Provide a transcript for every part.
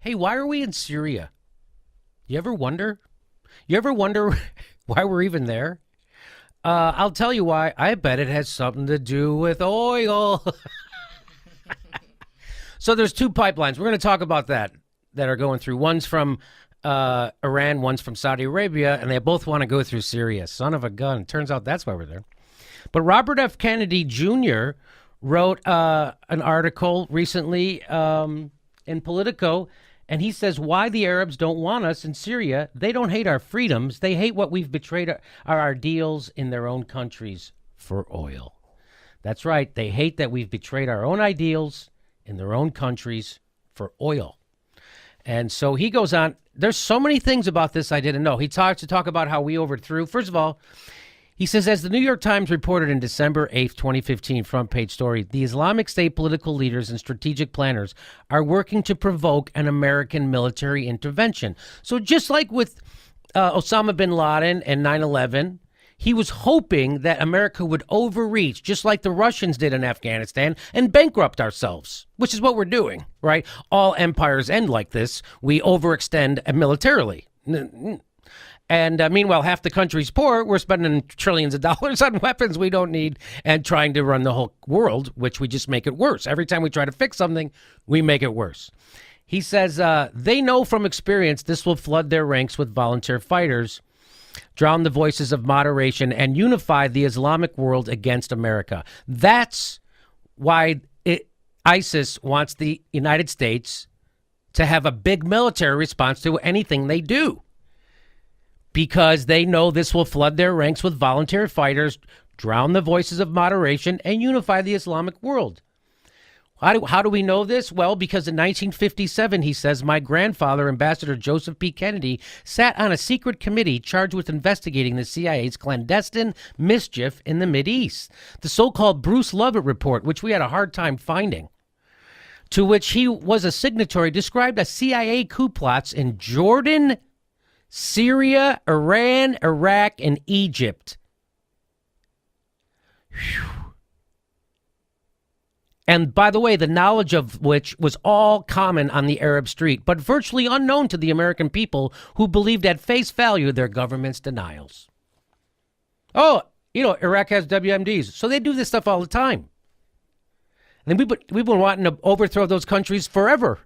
Hey, why are we in Syria? You ever wonder? You ever wonder why we're even there? I'll tell you why. I bet it has something to do with oil. So there's two pipelines. We're going to talk about that are going through. One's from Iran, one's from Saudi Arabia, and they both want to go through Syria. Son of a gun. Turns out that's why we're there. But Robert F. Kennedy Jr. wrote an article recently in Politico, and he says why the Arabs don't want us in Syria. They don't hate our freedoms. They hate what we've betrayed our ideals in their own countries for oil. That's right. They hate that we've betrayed our own ideals in their own countries for oil. And so he goes on. There's so many things about this I didn't know. He talks about how we overthrew. First of all, he says, as the New York Times reported in December 8th, 2015, front page story, the Islamic State political leaders and strategic planners are working to provoke an American military intervention. So just like with Osama bin Laden and 9/11, he was hoping that America would overreach, just like the Russians did in Afghanistan, and bankrupt ourselves, which is what we're doing, right? All empires end like this. We overextend militarily. And meanwhile, half the country's poor. We're spending trillions of dollars on weapons we don't need and trying to run the whole world, which we just make it worse. Every time we try to fix something, we make it worse. He says they know from experience this will flood their ranks with volunteer fighters, drown the voices of moderation, and unify the Islamic world against America. That's why ISIS wants the United States to have a big military response to anything they do, because they know this will flood their ranks with volunteer fighters, drown the voices of moderation, and unify the Islamic world. How do we know this? Well, because in 1957, he says, my grandfather, Ambassador Joseph P. Kennedy, sat on a secret committee charged with investigating the CIA's clandestine mischief in the Mideast, the so-called Bruce Lovett report, which we had a hard time finding, to which he was a signatory, described as CIA coup plots in Jordan, Syria, Iran, Iraq, and Egypt. Whew. And by the way, the knowledge of which was all common on the Arab street, but virtually unknown to the American people who believed at face value their government's denials. Oh, Iraq has WMDs, so they do this stuff all the time. And we've been wanting to overthrow those countries forever.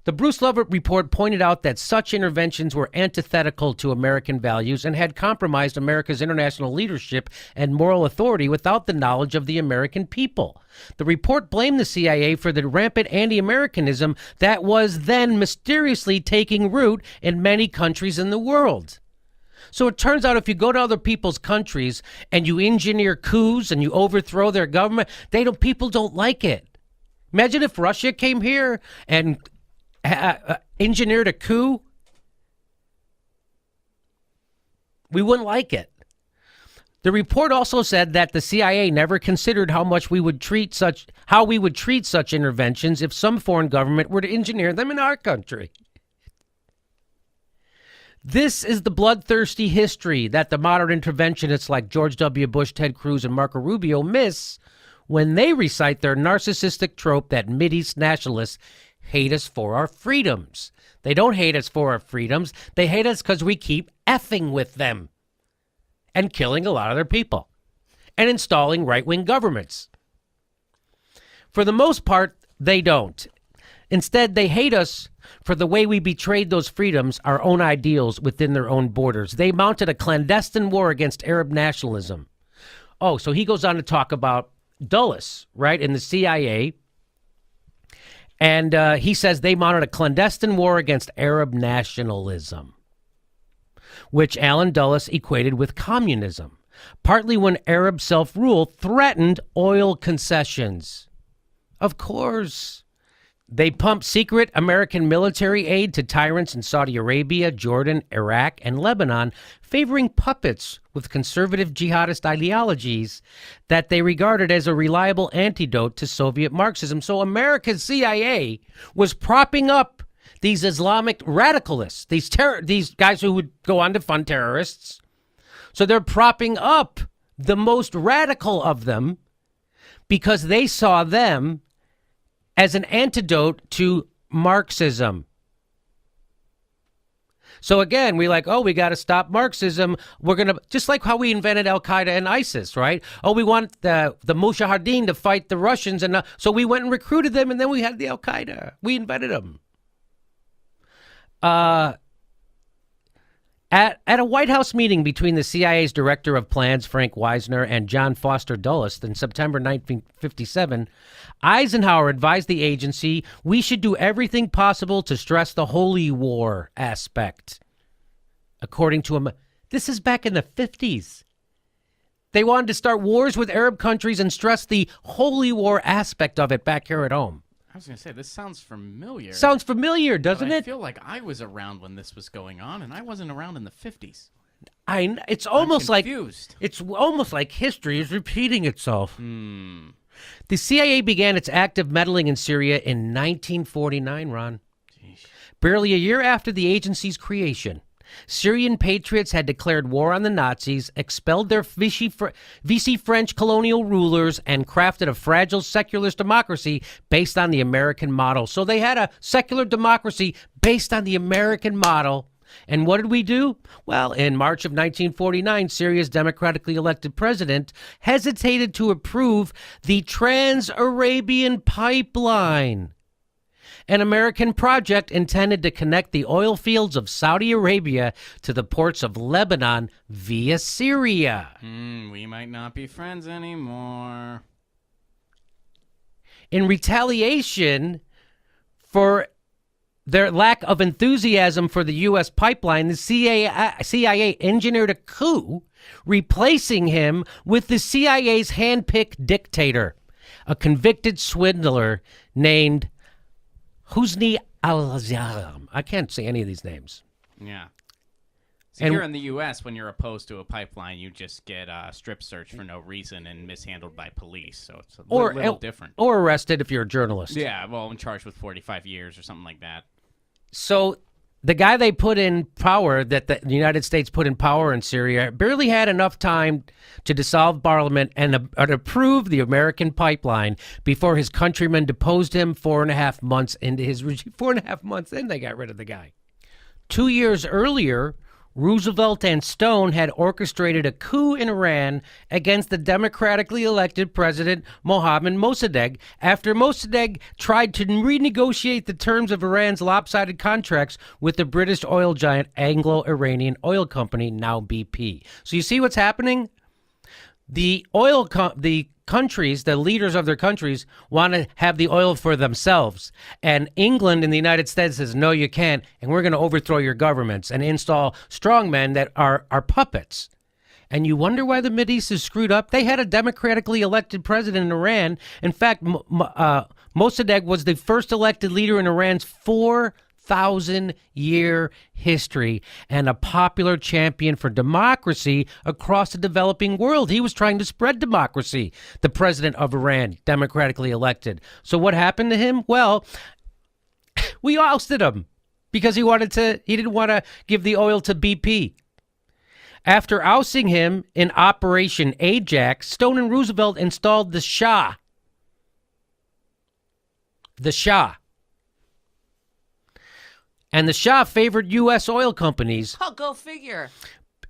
The Bruce Lovett report pointed out that such interventions were antithetical to American values and had compromised America's international leadership and moral authority without the knowledge of the American people. The report blamed the CIA for the rampant anti-Americanism that was then mysteriously taking root in many countries in the world. So it turns out if you go to other people's countries and you engineer coups and you overthrow their government, people don't like it. Imagine if Russia came here and engineered a coup. We wouldn't like it. The report also said that the CIA never considered how we would treat such interventions if some foreign government were to engineer them in our country. This is the bloodthirsty history that the modern interventionists like George W. Bush, Ted Cruz, and Marco Rubio miss when they recite their narcissistic trope that Mideast nationalists hate us for our freedoms. They don't hate us for our freedoms. They hate us because we keep effing with them and killing a lot of their people and installing right-wing governments. For the most part, they don't. Instead, they hate us for the way we betrayed those freedoms, our own ideals within their own borders. They mounted a clandestine war against Arab nationalism. Oh, so he goes on to talk about Dulles, right, in the CIA. And he says they mounted a clandestine war against Arab nationalism, which Alan Dulles equated with communism, partly when Arab self-rule threatened oil concessions. Of course. They pumped secret American military aid to tyrants in Saudi Arabia, Jordan, Iraq, and Lebanon, favoring puppets with conservative jihadist ideologies that they regarded as a reliable antidote to Soviet Marxism. So America's CIA was propping up these Islamic radicalists, these guys who would go on to fund terrorists. So they're propping up the most radical of them because they saw them as an antidote to Marxism. So again, we got to stop Marxism. We're going to, just like how we invented Al-Qaeda and ISIS, right? Oh, we want the Mujahideen to fight the Russians. And so we went and recruited them, and then we had the Al-Qaeda. We invented them. At a White House meeting between the CIA's director of plans, Frank Wisner, and John Foster Dulles in September 1957, Eisenhower advised the agency we should do everything possible to stress the holy war aspect. According to him, this is back in the 50s. They wanted to start wars with Arab countries and stress the holy war aspect of it back here at home. I was going to say, this sounds familiar. Sounds familiar, doesn't it? I feel like I was around when this was going on, and I wasn't around in the 50s. It's almost like history is repeating itself. The CIA began its active meddling in Syria in 1949, Ron. Jeez. Barely a year after the agency's creation. Syrian patriots had declared war on the Nazis, expelled their Vichy French colonial rulers, and crafted a fragile secularist democracy based on the American model. So they had a secular democracy based on the American model. And what did we do? Well, in March of 1949, Syria's democratically elected president hesitated to approve the Trans-Arabian Pipeline, an American project intended to connect the oil fields of Saudi Arabia to the ports of Lebanon via Syria. We might not be friends anymore. In retaliation for their lack of enthusiasm for the U.S. pipeline, the CIA engineered a coup, replacing him with the CIA's hand-picked dictator, a convicted swindler named Husni al-Zalam. I can't say any of these names. Yeah. So here in the U.S., when you're opposed to a pipeline, you just get strip searched for no reason and mishandled by police. So it's a little different. Or arrested if you're a journalist. Yeah, well, I'm charged with 45 years or something like that. So the guy they put in power, that the United States put in power in Syria, barely had enough time to dissolve parliament and approve the American pipeline before his countrymen deposed him 4.5 months into his regime. 4.5 months in, they got rid of the guy. 2 years earlier, Roosevelt and Stone had orchestrated a coup in Iran against the democratically elected president Mohammad Mossadegh after Mossadegh tried to renegotiate the terms of Iran's lopsided contracts with the British oil giant Anglo-Iranian Oil Company, now BP. So you see what's happening? The countries, the leaders of their countries, want to have the oil for themselves. And England and the United States says, no, you can't, and we're going to overthrow your governments and install strongmen that are puppets. And you wonder why the Mideast is screwed up? They had a democratically elected president in Iran. In fact, Mossadegh was the first elected leader in Iran's 4,000-year history and a popular champion for democracy across the developing world. He was trying to spread democracy, the president of Iran, democratically elected. So what happened to him? Well, we ousted him because he didn't want to give the oil to BP. After ousting him in Operation Ajax, Stone and Roosevelt installed the Shah. The Shah. And the Shah favored U.S. oil companies. Oh, go figure.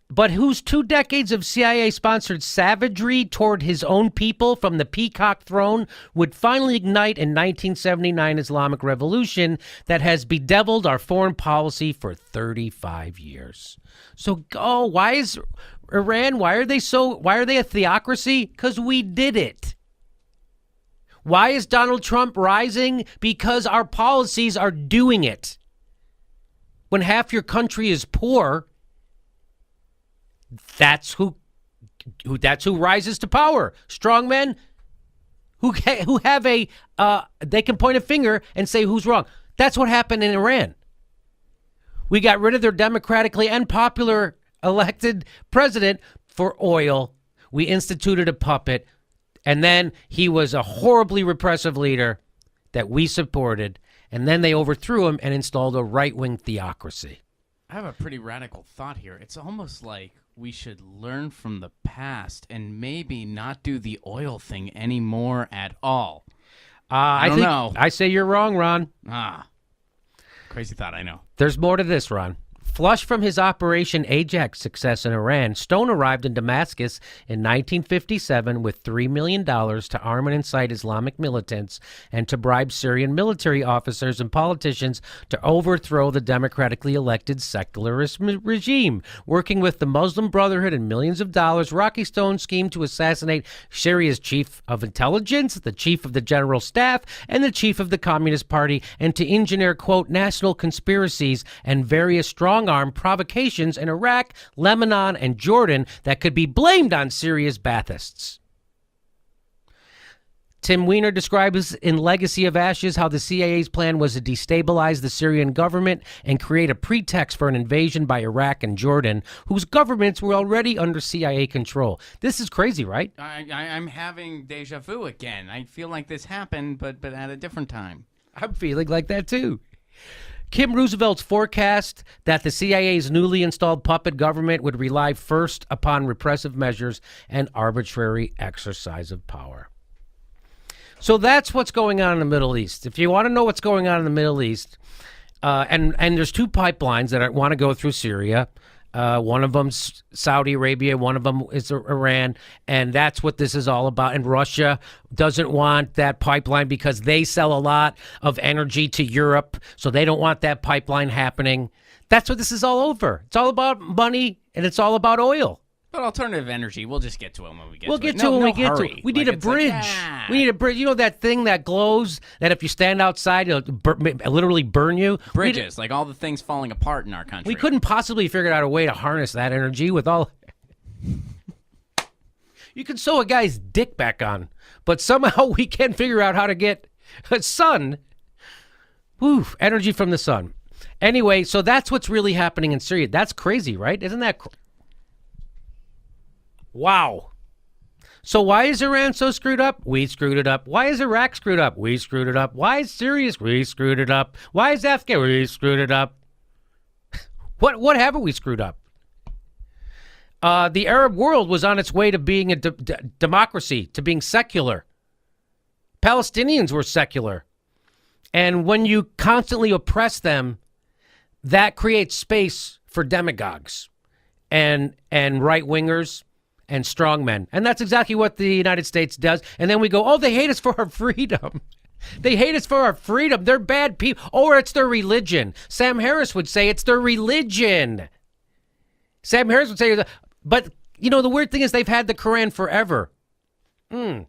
But whose 2 decades of CIA-sponsored savagery toward his own people from the peacock throne would finally ignite in 1979 Islamic Revolution that has bedeviled our foreign policy for 35 years. So, why is Iran, why are they a theocracy? Because we did it. Why is Donald Trump rising? Because our policies are doing it. When half your country is poor, that's who rises to power. Strong men who have they can point a finger and say who's wrong. That's what happened in Iran. We got rid of their democratically and popular elected president for oil. We instituted a puppet, and then he was a horribly repressive leader that we supported, and then they overthrew him and installed a right-wing theocracy. I have a pretty radical thought here. It's almost like we should learn from the past and maybe not do the oil thing anymore at all. I don't know. I say you're wrong, Ron. Crazy thought, I know. There's more to this, Ron. Flush from his Operation Ajax success in Iran, Stone arrived in Damascus in 1957 with $3 million to arm and incite Islamic militants and to bribe Syrian military officers and politicians to overthrow the democratically elected secularist regime. Working with the Muslim Brotherhood and millions of dollars, Rocky Stone schemed to assassinate Syria's chief of intelligence, the chief of the general staff, and the chief of the Communist Party, and to engineer, quote, national conspiracies and various strong-arm provocations in Iraq, Lebanon, and Jordan that could be blamed on Syria's Baathists. Tim Weiner describes in Legacy of Ashes how the CIA's plan was to destabilize the Syrian government and create a pretext for an invasion by Iraq and Jordan, whose governments were already under CIA control. This is crazy, right? I'm having deja vu again. I feel like this happened, but at a different time. I'm feeling like that, too. Kim Roosevelt's forecast that the CIA's newly installed puppet government would rely first upon repressive measures and arbitrary exercise of power. So that's what's going on in the Middle East. If you want to know what's going on in the Middle East, and there's two pipelines that want to go through Syria. One of them's Saudi Arabia, one of them is Iran, and that's what this is all about. And Russia doesn't want that pipeline because they sell a lot of energy to Europe, so they don't want that pipeline happening. That's what this is all over. It's all about money, and it's all about oil. But alternative energy, we'll just get to it when we get to it. We'll get to it when we get to it. We need a bridge. We need a bridge. You know that thing that glows, that if you stand outside, it'll literally burn you? Bridges, like all the things falling apart in our country. We couldn't possibly figure out a way to harness that energy with all... You can sew a guy's dick back on, but somehow we can't figure out how to get a sun. Energy from the sun. Anyway, so that's what's really happening in Syria. That's crazy, right? Isn't that Wow. So why is Iran so screwed up? We screwed it up. Why is Iraq screwed up? We screwed it up. Why is Syria? We screwed it up. Why is Afghanistan? We screwed it up. What haven't we screwed up? The Arab world was on its way to being a democracy, to being secular. Palestinians were secular. And when you constantly oppress them, that creates space for demagogues and right-wingers and strongmen. And that's exactly what the United States does. And then we go, oh, they hate us for our freedom. They hate us for our freedom. They're bad people. Or it's their religion. Sam Harris would say it's their religion. Sam Harris would say, but, you know, the weird thing is they've had the Quran forever. And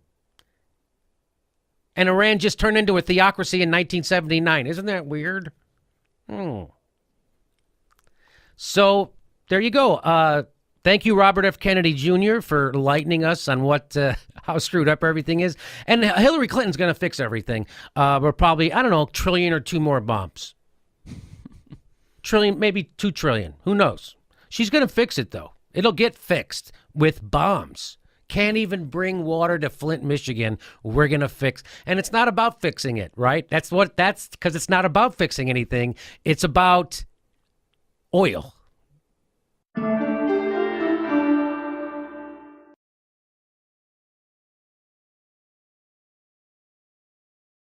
Iran just turned into a theocracy in 1979. Isn't that weird? So there you go. Thank you, Robert F. Kennedy Jr., for enlightening us on how screwed up everything is. And Hillary Clinton's going to fix everything. We're probably, I don't know, $1 trillion or 2 more bombs. Trillion, maybe 2 trillion. Who knows? She's going to fix it, though. It'll get fixed with bombs. Can't even bring water to Flint, Michigan. We're going to fix. And it's not about fixing it, right? That's because it's not about fixing anything. It's about oil.